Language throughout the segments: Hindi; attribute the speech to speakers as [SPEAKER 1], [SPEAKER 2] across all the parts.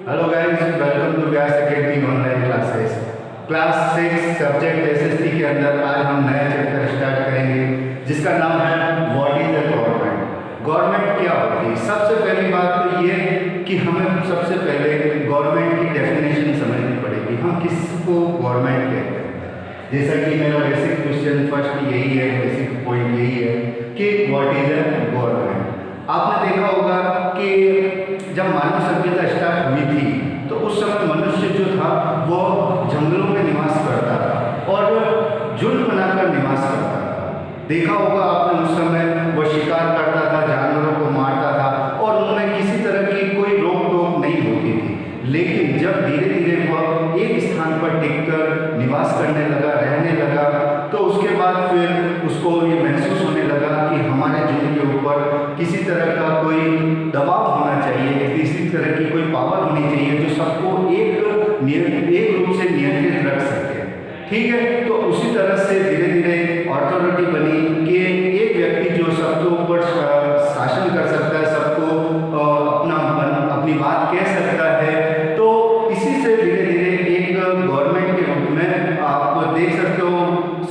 [SPEAKER 1] Hello guys, welcome to Vyas academy online classes. Class 6 subject SST के अंदर आज हम नया चैप्टर स्टार्ट करेंगे जिसका नाम है what is the government. Government क्या होती है? सबसे पहली बात तो ये कि हमें सबसे पहले गवर्नमेंट की डेफिनेशन समझनी पड़ेगी। हम किसको गवर्नमेंट कहते हैं? जैसा कि मेरा बेसिक क्वेश्चन फर्स्ट यही है, बेसिक पॉइंट यही है कि व्हाट इज द गवर्नमेंट। आपने देखा होगा कि जब मानव सभ्यता स्टार्ट हुई थी तो उस समय मनुष्य जो था वो जंगलों में निवास करता था और झुंड बनाकर निवास करता था। देखा होगा आपने, उस समय वो शिकार करता था, जानवरों को मारता था और उनमें किसी तरह की कोई रोक टोक नहीं होती थी। लेकिन जब धीरे धीरे वह एक स्थान पर टिककर निवास करने लगा, रहने लगा, तो उसके बाद फिर उसको ये महसूस होने लगा कि हमारे झुंड के ऊपर किसी तरह का कोई दबाव होना चाहिए, किसी तरह की कोई पावर होनी चाहिए जो सबको एक रूप से नियंत्रित रख सके। ठीक है, तो उसी तरह से धीरे धीरे अथॉरिटी बनी कि एक व्यक्ति जो सबके ऊपर शासन कर सकता है, सबको अपनी बात कह सकता है। तो इसी से धीरे धीरे एक गवर्नमेंट के रूप में आप देख सकते हो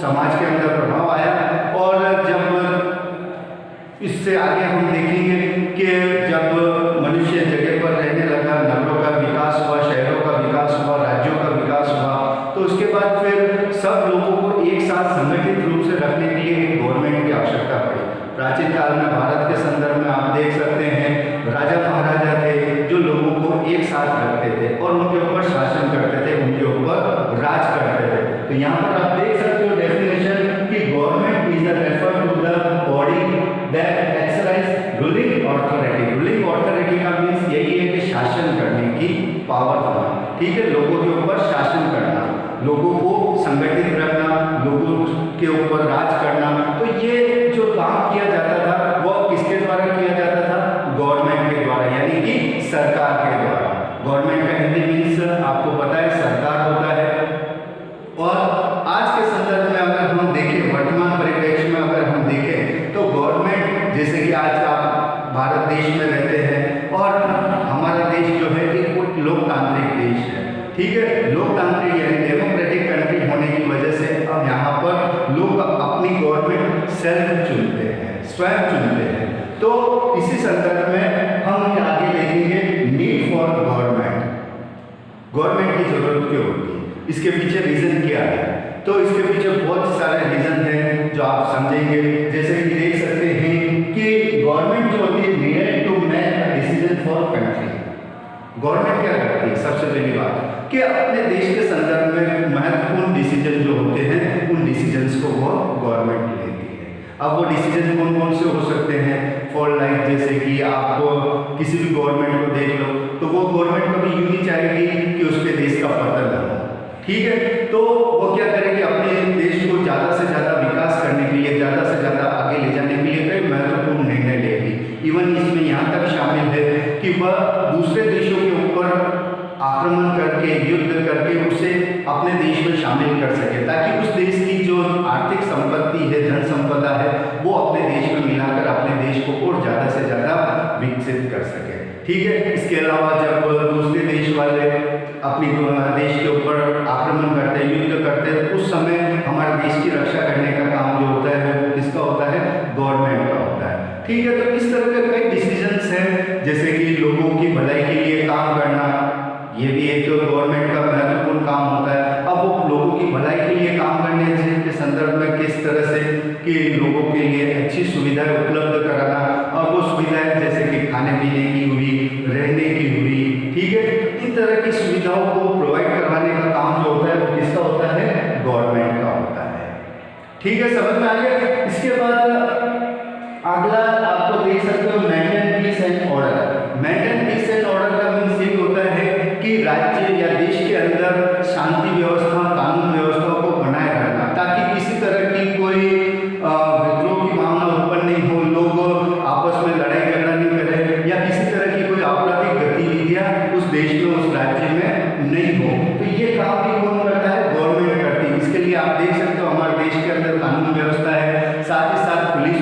[SPEAKER 1] समाज के अंदर प्रभाव आया। और जब इससे आगे हम देखेंगे कि जब मनुष्य जगह पर रहने लगा, नगरों का विकास हुआ, शहरों का विकास हुआ, राज्यों का विकास हुआ, तो उसके बाद फिर सब लोगों को एक साथ संगठित रूप से रखने के लिए एक गवर्नमेंट की आवश्यकता पड़ी। प्राचीन काल में भारत के संदर्भ में आप देख सकते हैं राजा महाराजा थे जो लोगों को एक साथ रखते थे और उनके ऊपर शासन करते थे, उनके ऊपर राज करते थे। तो यहाँ पर आप देख सकते हो डेफिनेशन कि government is refer to the body that exercise ruling authority. Ruling authority का मीन्स यही है कि शासन करने की पावर होना। ठीक है, लोगों के ऊपर शासन करना, लोगों को संगठित रखना, लोगों के ऊपर राज करना। तो ये जो काम किया जाता था वो किसके द्वारा किया जाता था? गवर्नमेंट के द्वारा, यानी कि सरकार के द्वारा। गवर्नमेंट का हिंदी मीन्स आपको पता है सरकार होता है। और आज के संदर्भ में अगर हम देखें, वर्तमान परिप्रेक्ष्य में अगर हम देखें तो गवर्नमेंट, जैसे कि आज आप भारत देश में रहते हैं और हमारा देश जो है एक लोकतांत्रिक देश है। ठीक है, लोकतांत्रिक यानी डेमोक्रेटिक कंट्री होने की वजह से अब यहाँ पर लोग अपनी गवर्नमेंट सेल्फ चुनते हैं, स्वयं चुनते हैं। तो इसी संदर्भ में हम आगे देखेंगे नीड फॉर गवर्नमेंट। गवर्नमेंट की जरूरत क्यों होती है, इसके पीछे रीजन क्या है? तो इसके पीछे बहुत सारे रीजन हैं जो आप समझेंगे। जैसे कि देख सकते हैं कि गवर्नमेंट जो होती है needed to make a decision for country. Government क्या करती है? सबसे पहली बात कि अपने देश के संदर्भ में महत्वपूर्ण डिसीजन जो होते हैं उन डिसीजंस को वो गवर्नमेंट लेती है। अब वो डिसीजन कौन कौन से हो सकते हैं? फॉर लाइक जैसे कि आप किसी भी गवर्नमेंट को देख लो तो वो गवर्नमेंट कभी यूं नहीं चाहेगी कि उसके देश का पतन हो। ठीक है, तो वो क्या करेगी? अपने देश को ज़्यादा से ज़्यादा विकास करने के लिए, ज़्यादा से ज़्यादा आगे ले जाने के लिए कई महत्वपूर्ण निर्णय लेगी। इवन इसमें यहाँ तक शामिल है कि वह दूसरे देशों के ऊपर आक्रमण करके, युद्ध करके उसे अपने देश में शामिल कर सके, ताकि उस देश की जो आर्थिक संपत्ति है, धन संपदा है, वो अपने देश में मिलाकर अपने देश को और ज़्यादा से ज़्यादा विकसित कर सके। ठीक है, इसके अलावा जब दूसरे देश वाले अपनी देश के ऊपर आक्रमण करते हैं, युद्ध करते हैं, उस समय हमारे देश की रक्षा करने का काम जो होता है वो किसका होता है? गवर्नमेंट का होता है। ठीक है, तो इस तरह के कई डिसीजंस हैं, जैसे कि लोगों की भलाई के लिए काम करना, ये भी एक गवर्नमेंट का महत्वपूर्ण काम होता है। अब वो लोगों की भलाई के लिए काम करने के संदर्भ में किस तरह से कि लोगों के लिए अच्छी सुविधाएं उपलब्ध कराना, और वो सुविधाएं जैसे कि खाने पीने की हुई, रहने की हुई। ठीक है, इन तरह की सुविधाओं को प्रोवाइड करवाने का काम जो होता है वो किसका होता है? गवर्नमेंट का होता है। ठीक है, समझ में आ गया? इसके बाद अगला आपको देख सकते हो maintain piece and order. Maintain piece and order का मीन्स ये होता है कि राज्य या देश के अंदर शांति व्यवस्था, कानून व्यवस्था को बनाए रखना, ताकि किसी तरह की कोई विद्रोह की भावना उत्पन्न नहीं हो, लोग आपस में लड़ाई झगड़ा नहीं करें, या किसी तरह की कोई आपराधिक गतिविधियां उस देश में, उस राज्य में नहीं हो। तो ये काम भी कौन करता है? गवर्नमेंट करती है। इसके लिए आप देख सकते हो हमारे देश के अंदर कानून व्यवस्था है, साथ ही साथ police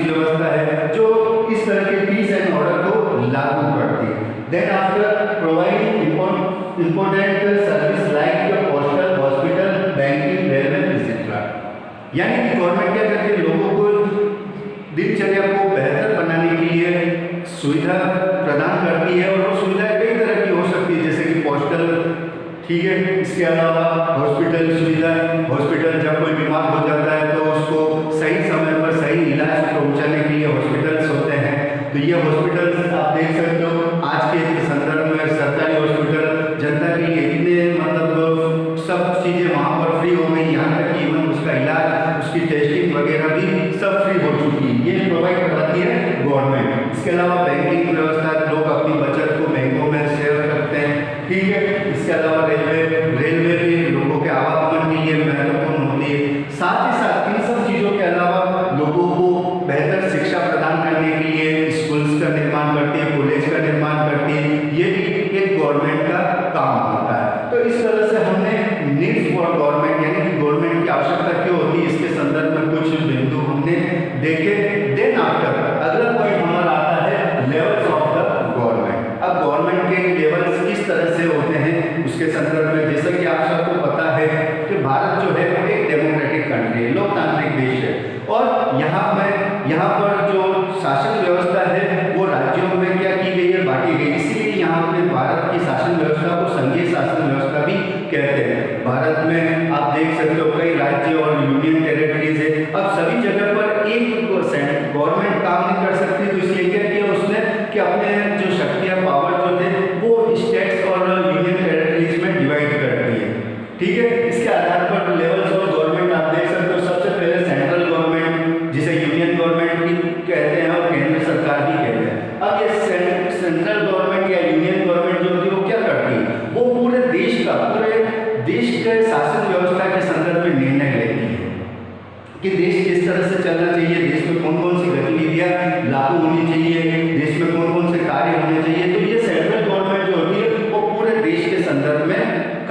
[SPEAKER 1] important service like the postal, hospital, banking, railway, etc. यानी कि गवर्नमेंट क्या करती है, लोगों को दिनचर्या को बेहतर बनाने के लिए सुविधा प्रदान करती है, और वो सुविधाएं कई तरह की हो सकती है, जैसे कि पोस्टल, ठीक है, इसके अलावा हॉस्पिटल सुविधा, हॉस्पिटल जब कोई बीमार हो जाता है तो उसको सही समय पर सही इलाज पहुंचाने के लिए हॉस्पिटल्स होते हैं। तो ये हॉस्पिटल्स आप देख सकते हो आज के संदर्भ में, सरकारी हॉस्पिटल जनता के लिए इतने मतलब सब चीज़ें वहाँ पर फ्री हो गई, यहाँ तक कि इवन उसका इलाज, उसकी टेस्टिंग वगैरह भी सब फ्री हो चुकी है, ये प्रोवाइड कराती है गवर्नमेंट। इसके अलावा बैंकिंग व्यवस्था, लोग अपनी बचत को बैंकों में शेयर करते हैं, ठीक है। इसके अलावा रेलवे भी लोगों के आवागमन के लिए महत्वपूर्ण होती है। साथ ही साथ इन सब चीज़ों के अलावा लोगों को बेहतर शिक्षा प्रदान करने के लिए स्कूल्स का निर्माण करती है, कॉलेज का निर्माण करती है, ये भी एक गवर्नमेंट का काम होता है। तो इस तरह से हमने नीड्स फॉर गवर्नमेंट, यानी कि गवर्नमेंट की आवश्यकता क्यों होती है, इसके संदर्भ में कुछ बिंदु हमने देखे। देन आफ्टर अगला पॉइंट हमारा आता है लेवल्स ऑफ द गवर्नमेंट। अब गवर्नमेंट के लेवल्स किस तरह से होते हैं उसके संदर्भ में, जैसा कि आप सबको पता है कि भारत जो है वो एक डेमोक्रेटिक कंट्री है, लोकतांत्रिक देश है, और यहाँ पर जो शासन व्यवस्था है वो राज्यों में क्या की गई है, बांटी गई। इसीलिए यहाँ पे भारत की शासन व्यवस्था को संघीय शासन व्यवस्था भी कहते हैं। भारत में आप देख सकते हो कई राज्य और यूनियन टेरिटरीज है। अब सभी जगह पर एक गवर्नमेंट काम नहीं कर सकती, तो इसलिए क्या किया उसने कि अपने जो शक्तियाँ, पावर जो थे वो स्टेट्स और यूनियन टेरिटरीज में डिवाइड कर दी है, ठीक है। इसके आधार पर लेवल्स ऑफ गवर्नमेंट आप देख सकते हो। सबसे पहले सेंट्रल गवर्नमेंट, जिसे यूनियन गवर्नमेंट भी कहते हैं और केंद्र सरकार भी कहते हैं। अब ये सेंट्रल गवर्नमेंट या यूनियन गवर्नमेंट जो होती है वो क्या करती है, वो पूरे देश के शासन व्यवस्था के संदर्भ में निर्णय लेती है कि देश किस तरह से चलना चाहिए, देश में कौन कौन सी गतिविधियाँ लागू होनी चाहिए, देश में कौन कौन से कार्य होने चाहिए। तो ये सेंट्रल गवर्नमेंट जो होती है वो पूरे देश के संदर्भ में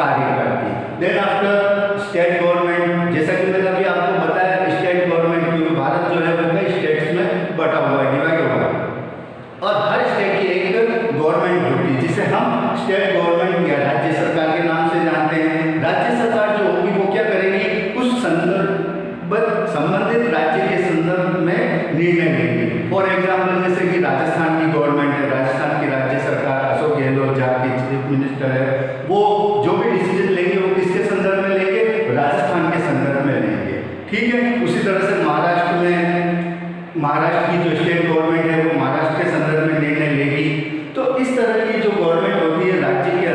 [SPEAKER 1] कार्य करती है। देन आफ्टर स्टेट गवर्नमेंट, जैसा कि मैंने अभी आपको बताया, स्टेट गवर्नमेंट, क्योंकि भारत जो है वो कई स्टेट्स में बटा हुआ है, डिवाइड हुआ है, और हर स्टेट की एक गवर्नमेंट होती है जिसे हम स्टेट गवर्नमेंट या राज्य सरकार के नाम से जानते हैं। राज्य सरकार जो होगी वो क्या करेगी, उस संबंधित राज्य के संदर्भ में निर्णय लेंगे। फॉर एग्जाम्पल जैसे कि राजस्थान की गवर्नमेंट है, राजस्थान की राज्य सरकार, अशोक गहलोत जहाँ के चीफ मिनिस्टर है, वो जो भी डिसीजन लेंगे वो किसके संदर्भ में लेंगे, राजस्थान के संदर्भ में लेंगे, ठीक है। उसी तरह से महाराष्ट्र की जो स्टेट गवर्नमेंट है वो महाराष्ट्र के संदर्भ में निर्णय लेगी। तो इस तरह की जो गवर्नमेंट होती है राज्य के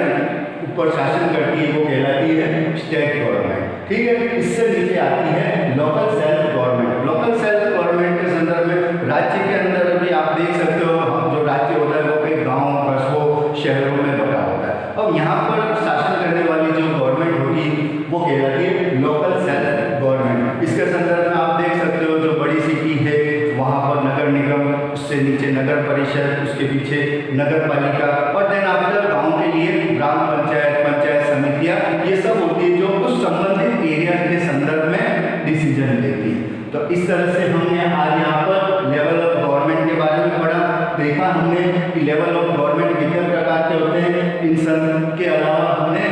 [SPEAKER 1] ऊपर शासन करती है वो कहलाती है स्टेट गवर्नमेंट, ठीक है। इससे नीचे आती है local self government. Local self government के संदर्भ में राज्य के अंदर भी आप देख सकते हो, हम जो राज्य होता है वो कई गाँव, कस्बों, शहरों में बटा होता है। अब यहाँ पर शासन करने वाली जो गवर्नमेंट होगी वो कहलाती है लोकल सेल्फ गवर्नमेंट। इसके संदर्भ में आप देख सकते हो जो बड़ी सिटी है वहाँ पर नगर निगम, उससे नीचे नगर परिषद, उसके पीछे नगर पालिका, और देन आफ्टर गाँव के लिए ग्राम पंचायत, पंचायत समितियाँ, ये सब होती है जो उस संबंधित एरिया के संदर्भ में डिसीजन लेती है। तो इस तरह से हमने आज यहाँ पर लेवल ऑफ गवर्नमेंट के बारे में पढ़ा। देखा हमने कि लेवल ऑफ गवर्नमेंट कितने प्रकार के होते हैं। इन सब के अलावा हमने